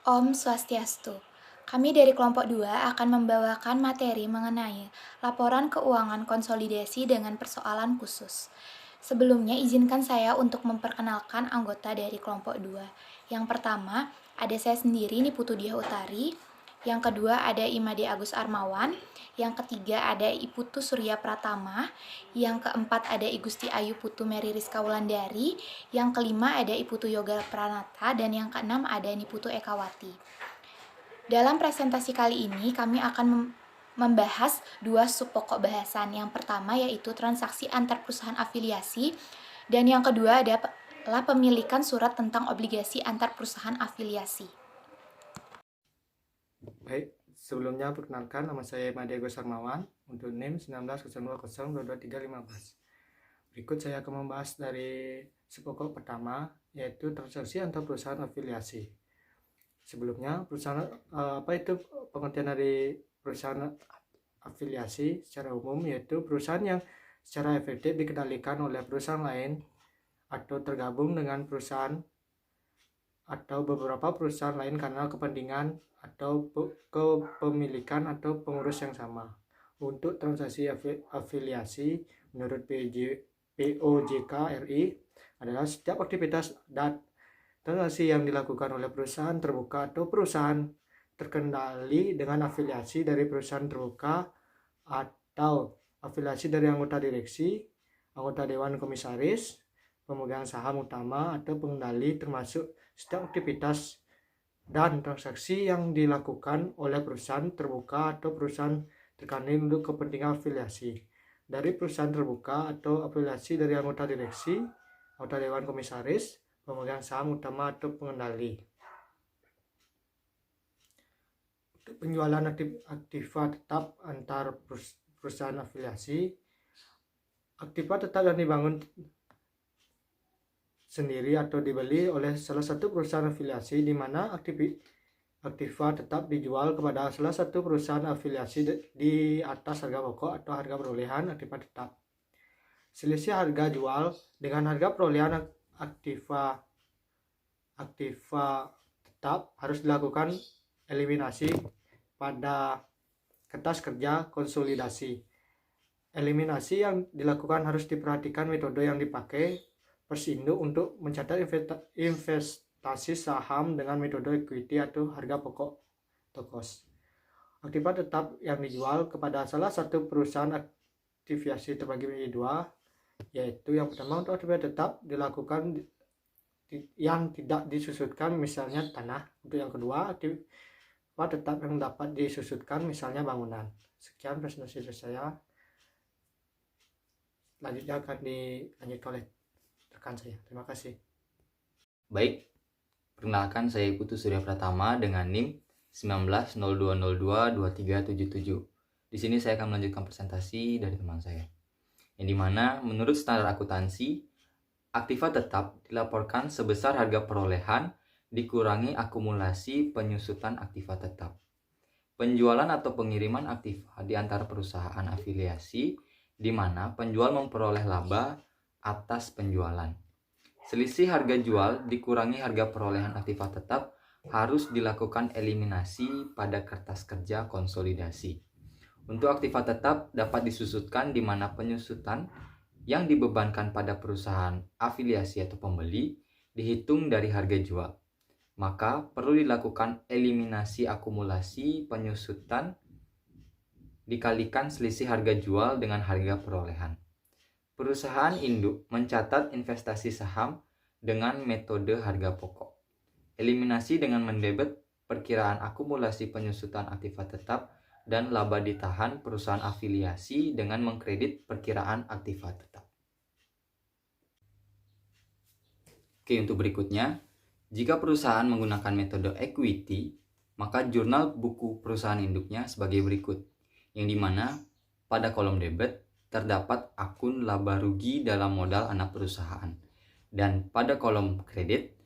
Om Swastiastu. Kami dari kelompok 2 akan membawakan materi mengenai laporan keuangan konsolidasi dengan persoalan khusus. Sebelumnya izinkan saya untuk memperkenalkan anggota dari kelompok 2. Yang pertama, ada saya sendiri Niputu Diah Utari. Yang kedua ada Imade Agus Armawan. Yang ketiga ada Iputu Surya Pratama. Yang keempat ada Igusti Ayu Putu Meri Rizka Wulandari. Yang kelima ada Iputu Yoga Pranata. Dan yang keenam ada Niputu Ekawati. Dalam presentasi kali ini kami akan membahas dua sub pokok bahasan. Yang pertama yaitu transaksi antar perusahaan afiliasi, dan yang kedua adalah pemilikan surat tentang obligasi antar perusahaan afiliasi. Baik, sebelumnya perkenalkan nama saya Made Agus Armawan untuk NIM 19.02.022315. Berikut saya akan membahas dari pokok pertama yaitu transaksi antar perusahaan afiliasi. Sebelumnya, apa itu pengertian dari perusahaan afiliasi secara umum, yaitu perusahaan yang secara efektif dikendalikan oleh perusahaan lain atau tergabung dengan perusahaan atau beberapa perusahaan lain karena kepentingan atau kepemilikan atau pengurus yang sama. Untuk transaksi afiliasi menurut POJK RI adalah setiap aktivitas dan transaksi yang dilakukan oleh perusahaan terbuka atau perusahaan terkendali dengan afiliasi dari perusahaan terbuka atau afiliasi dari anggota direksi, anggota dewan komisaris, pemegang saham utama atau pengendali, termasuk setiap aktivitas dan transaksi yang dilakukan oleh perusahaan terbuka atau perusahaan terkendali untuk kepentingan afiliasi dari perusahaan terbuka atau afiliasi dari anggota direksi, anggota dewan komisaris, pemegang saham utama atau pengendali. Untuk penjualan aktiva tetap antar perusahaan afiliasi, aktiva tetap yang dibangun sendiri atau dibeli oleh salah satu perusahaan afiliasi, di mana aktiva tetap dijual kepada salah satu perusahaan afiliasi di atas harga pokok atau harga perolehan aktiva tetap. Selisih harga jual dengan harga perolehan aktiva tetap harus dilakukan eliminasi pada kertas kerja konsolidasi. Eliminasi yang dilakukan harus diperhatikan metode yang dipakai Persindo untuk mencatat investasi saham dengan metode equity atau harga pokok atau cost. Aktiva tetap yang dijual kepada salah satu perusahaan afiliasi terbagi menjadi dua, yaitu yang pertama untuk aktiva tetap dilakukan yang tidak disusutkan, misalnya tanah. Untuk yang kedua, aktiva tetap yang dapat disusutkan, misalnya bangunan. Sekian presentasi dari saya. Selanjutnya akan dilanjutkan oleh rekan saya. Terima kasih. Baik, perkenalkan saya Putu Surya Pratama dengan NIM 19.02.02.2377. Di sini saya akan melanjutkan presentasi dari teman saya. Yang dimana menurut standar akuntansi, aktiva tetap dilaporkan sebesar harga perolehan dikurangi akumulasi penyusutan aktiva tetap. Penjualan atau pengiriman aktiva di antara perusahaan afiliasi, di mana penjual memperoleh laba atas penjualan. Selisih harga jual dikurangi harga perolehan aktiva tetap harus dilakukan eliminasi pada kertas kerja konsolidasi. Untuk aktiva tetap dapat disusutkan di mana penyusutan yang dibebankan pada perusahaan afiliasi atau pembeli dihitung dari harga jual. Maka perlu dilakukan eliminasi akumulasi penyusutan dikalikan selisih harga jual dengan harga perolehan. Perusahaan induk mencatat investasi saham dengan metode harga pokok. Eliminasi dengan mendebet perkiraan akumulasi penyusutan aktiva tetap dan laba ditahan perusahaan afiliasi dengan mengkredit perkiraan aktiva tetap. Oke, untuk berikutnya, jika perusahaan menggunakan metode equity, maka jurnal buku perusahaan induknya sebagai berikut, yang dimana pada kolom debit terdapat akun laba rugi dalam modal anak perusahaan, dan pada kolom kredit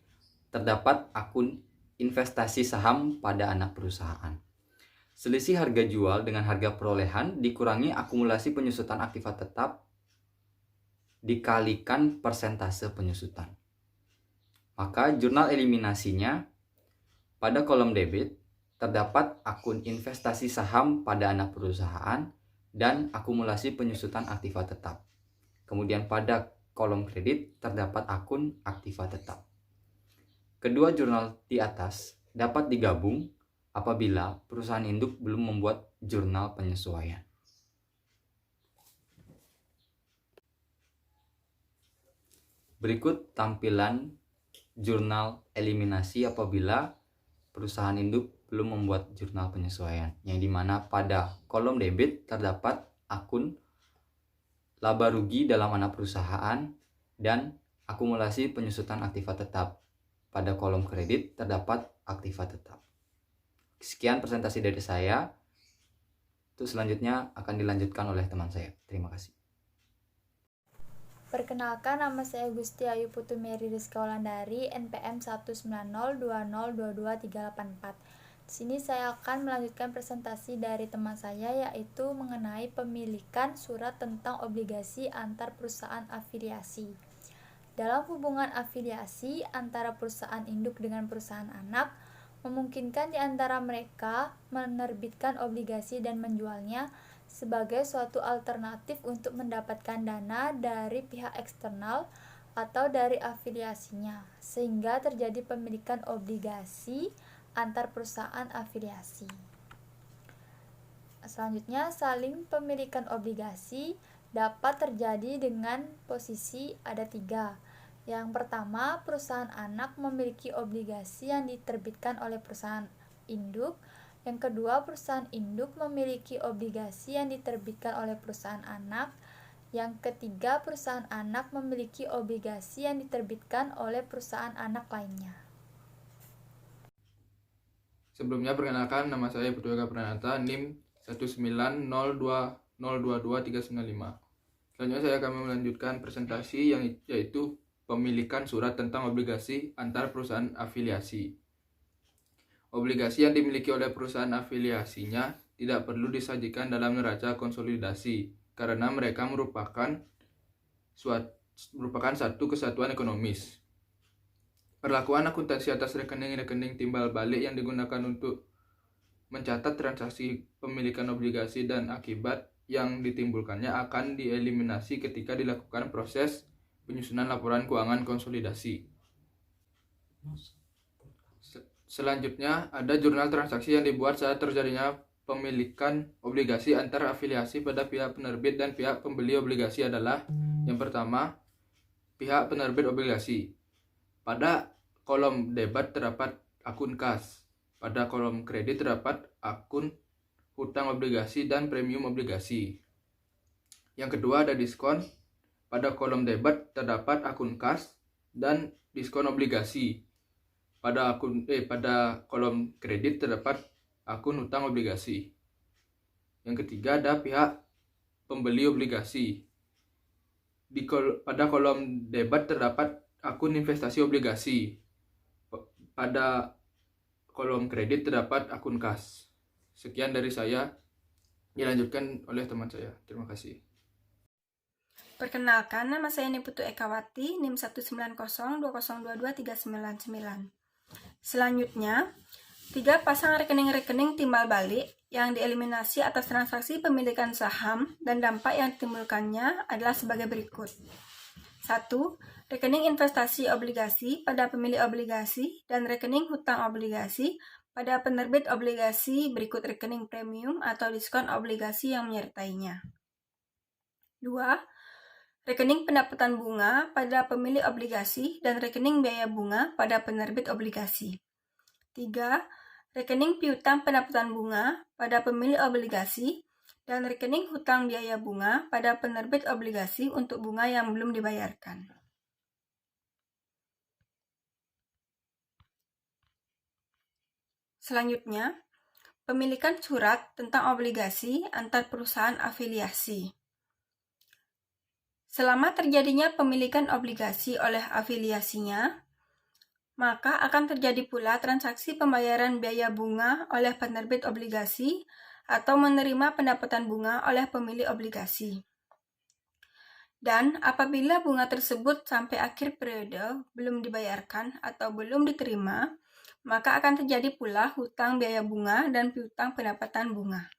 terdapat akun investasi saham pada anak perusahaan. Selisih harga jual dengan harga perolehan dikurangi akumulasi penyusutan aktiva tetap dikalikan persentase penyusutan. Maka jurnal eliminasinya Pada kolom debit terdapat akun investasi saham pada anak perusahaan dan akumulasi penyusutan aktiva tetap. Kemudian pada kolom kredit terdapat akun aktiva tetap. Kedua jurnal di atas dapat digabung apabila perusahaan induk belum membuat jurnal penyesuaian. Berikut tampilan jurnal eliminasi apabila perusahaan induk belum membuat jurnal penyesuaian, yang dimana pada kolom debit terdapat akun laba rugi dalam anak perusahaan dan akumulasi penyusutan aktiva tetap. Pada kolom kredit terdapat aktiva tetap. Sekian presentasi dari saya. Untuk selanjutnya akan dilanjutkan oleh teman saya. Terima kasih. Perkenalkan, nama saya Gusti Ayu Putu Meri Rizka Wulandari, NPM 19020223844. Di sini saya akan melanjutkan presentasi dari teman saya, yaitu mengenai pemilikan surat tentang obligasi antar perusahaan afiliasi. Dalam hubungan afiliasi antara perusahaan induk dengan perusahaan anak, memungkinkan di antara mereka menerbitkan obligasi dan menjualnya sebagai suatu alternatif untuk mendapatkan dana dari pihak eksternal atau dari afiliasinya, sehingga terjadi pemilikan obligasi antar perusahaan afiliasi. Selanjutnya, saling pemilikan obligasi dapat terjadi dengan posisi ada 3. Yang pertama, perusahaan anak memiliki obligasi yang diterbitkan oleh perusahaan induk. Yang kedua, perusahaan induk memiliki obligasi yang diterbitkan oleh perusahaan anak. Yang ketiga, perusahaan anak memiliki obligasi yang diterbitkan oleh perusahaan anak lainnya. Sebelumnya perkenalkan, nama saya Putu Ega Pranata, NIM 19020222395. Selanjutnya saya akan melanjutkan presentasi yaitu pemilikan surat tentang obligasi antar perusahaan afiliasi. Obligasi yang dimiliki oleh perusahaan afiliasinya tidak perlu disajikan dalam neraca konsolidasi karena mereka merupakan satu kesatuan ekonomis. Perlakuan akuntansi atas rekening-rekening timbal balik yang digunakan untuk mencatat transaksi pemilikan obligasi dan akibat yang ditimbulkannya akan dieliminasi ketika dilakukan proses penyusunan laporan keuangan konsolidasi. Selanjutnya, ada jurnal transaksi yang dibuat saat terjadinya pemilikan obligasi antar afiliasi pada pihak penerbit dan pihak pembeli obligasi adalah yang pertama, pihak penerbit obligasi. Pada kolom debit terdapat akun kas. Pada kolom kredit terdapat akun hutang obligasi dan premium obligasi. Yang kedua ada diskon. Pada kolom debit terdapat akun kas dan diskon obligasi. Pada kolom kredit terdapat akun hutang obligasi. Yang ketiga ada pihak pembeli obligasi. Pada kolom debit terdapat akun investasi obligasi. Pada kolom kredit terdapat akun kas. Sekian dari saya, dilanjutkan oleh teman saya. Terima kasih. Perkenalkan, nama saya Niputu Ekawati, NIM 19020222399. Selanjutnya, 3 pasang rekening-rekening timbal balik yang dieliminasi atas transaksi pemilikan saham dan dampak yang ditimbulkannya adalah sebagai berikut. 1. Rekening investasi obligasi pada pemilik obligasi dan rekening hutang obligasi pada penerbit obligasi berikut rekening premium atau diskon obligasi yang menyertainya. 2. Rekening pendapatan bunga pada pemilik obligasi dan rekening biaya bunga pada penerbit obligasi. 3. Rekening piutang pendapatan bunga pada pemilik obligasi dan rekening hutang biaya bunga pada penerbit obligasi untuk bunga yang belum dibayarkan. Selanjutnya, pemilikan surat tentang obligasi antar perusahaan afiliasi. Selama terjadinya pemilikan obligasi oleh afiliasinya, maka akan terjadi pula transaksi pembayaran biaya bunga oleh penerbit obligasi atau menerima pendapatan bunga oleh pemilik obligasi. Dan apabila bunga tersebut sampai akhir periode belum dibayarkan atau belum diterima, maka akan terjadi pula hutang biaya bunga dan piutang pendapatan bunga.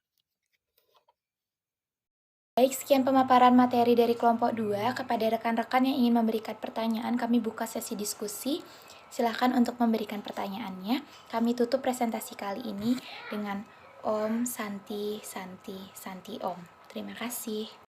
Baik, sekian pemaparan materi dari kelompok 2. Kepada rekan-rekan yang ingin memberikan pertanyaan, kami buka sesi diskusi. Silahkan untuk memberikan pertanyaannya. Kami tutup presentasi kali ini dengan Om Santi Santi Santi Om. Terima kasih.